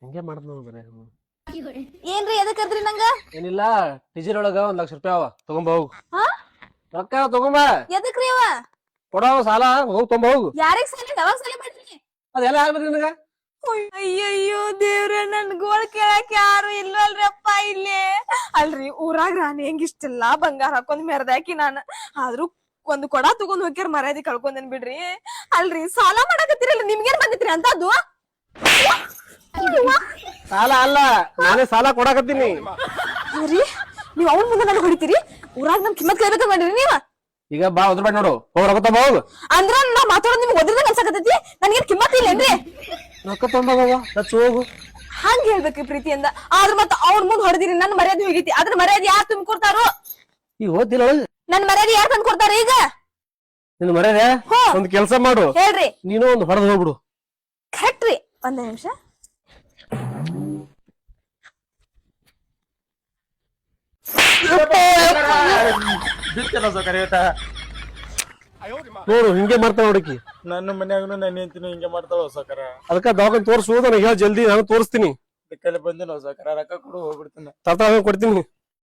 ಹಿಂಗೆ ಮಾಡ್ದ ಬರೇ ಏನ್ರಿ ಎದಕ್ ಕರ್ದ್ರಿ ನಂಗ ಏನಿಲ್ಲ ಡಿಜಿಲ್ ಒಳಗ 1 ಲಕ್ಷ ರೂಪಾಯಿ ಅವ ತಗೊಂಬ ಹೋಗು ಹಾ ರೊಕ್ಕ ತಗೊಂಬ ಎದಕ್ರಿ ಅವ ಕೊಡವ ಸಾಲ ಹೋಗ್ ತಗೊಂಬ ಹೋಗು ಯಾರಿಗ್ ಸಾಲಿ ಯಾವಾಗ ಸಾಲಿ ಮಾಡ್ರಿ ಅದೆಲ್ಲ ಆಗ್ಬೇಕು ನಿನಗ ಅಯ್ಯಯ್ಯೋ ದೇವ್ರ ನನ್ ಗೋಳ್ ಕೇಳಕ್ ಯಾರು ಇಲ್ವಲ್ರಪ್ಪ ಇಲ್ಲಿ ಅಲ್ರಿ ಊರಾಗ ನಾನು ಹೆಂಗಿಷ್ಟೆಲ್ಲಾ ಬಂಗಾರ ಹಾಕೊಂಡ್ ಮೆರ್ದಾಕಿ ನಾನು ಆದ್ರೂ ಒಂದ್ ಕೊಡ ತಗೊಂಡ್ ಹೋಗ್ಯಾರ ಮರ್ಯಾದಿ ಕಳ್ಕೊಂಡೇನ್ ಬಿಡ್ರಿ ಅಲ್ರಿ ಸಾಲ ಮಾಡಕತ್ತೀರಲ್ಲ ನಿಮ್ಗೇನ್ ಬಂದಿತ್ರಿ ಅಂತದ್ದು ಸಾಲ ಅಲ್ಲ ನಾನೇ ಸಾಲ ಕೊಡಾಕತ್ತೀನಿ ರೀ ನೀವ್ ಅವ್ನ ಮುಂದೆ ನನಗ್ ಹೊಡಿತೀರಿ ಊರಾಗ ನಮ್ ಕಿಮ್ಮತ್ ಕೇಳ್ಬೇಕ ಮಾಡ್ರಿ ನೀವ ಈಗ ಬಾ ಒದ್ರ ನೋಡು ಹೋಗ್ ರೊಕ್ಕ ತಗೊಂಬ ಹೋಗು ಅಂದ್ರ ನಾ ಮಾತಾಡೋದ್ ನಿಮ್ಗೆ ಒದ್ರದಂಗ ಅನ್ಸಕತ್ತೈತಿ ನನ್ಗೇನ್ ಕಿಮ್ಮತ್ ಇಲ್ಲೇನ್ರಿ ರೊಕ್ಕ ತಗೊಂಬ ಹಚ್ಚ ಹೋಗು ಹಂಗ ಹೇಳ್ಬೇಕ್ರಿ ಪ್ರೀತಿಯಿಂದ ಆದ್ರ ಮತ್ತ ಅವ್ರ ಮುಂದ್ ಹೊಡೆದಿರಿ ನನ್ ಮರ್ಯಾದೆ ಹೋಗೈತಿ ಅದ್ರ ಮರ್ಯಾದೆ ಯಾರು ತುಂಬಿಕೊಡ್ತಾರೋ ಈಗ ಓದ್ತಿಲ್ಲ ನನ್ ಮರ್ಯಾದೆ ಯಾರು ತಂದ್ ಕೊಡ್ತಾರ ಈಗ ನಿನ್ ಮರ್ಯಾದೆ ಒಂದ್ ಕೆಲ್ಸ ಮಾಡು ಹೇಳ್ರಿ ನೀನು ಒಂದ್ ಹೊಡೆದ್ ಹೋಗ್ಬಿಡು ಕರೆಕ್ಟ್ ರೀ ಒಂದ್ ನಿಮಿಷ ನೋಡು ಹಿಂಗೆ ಮಾಡ್ತಾವ ನೋಡಕಿ ನನ್ನ ಮನ್ಯಾಗನು ನನ್ನ ಹೆಂಡತಿನು ಹಿಂಗೆ ಮಾಡ್ತಾಳ ಸಾಕಾರ ಅದಕ್ಕ ದವಾಖಾನೆ ತೋರ್ಸು ನನಗೆ ಹೇಳ ಜಲ್ದಿ ನಾನು ತೋರಿಸ್ತೀನಿ ಕಲೆ ಬಂದಿನ ಸಾಕಾರ ರೊಕ್ಕ ಕೊಡು ಹೋಗ್ಬಿಡ್ತೀನಿ ತಾತ ಕೊಡ್ತೀನಿ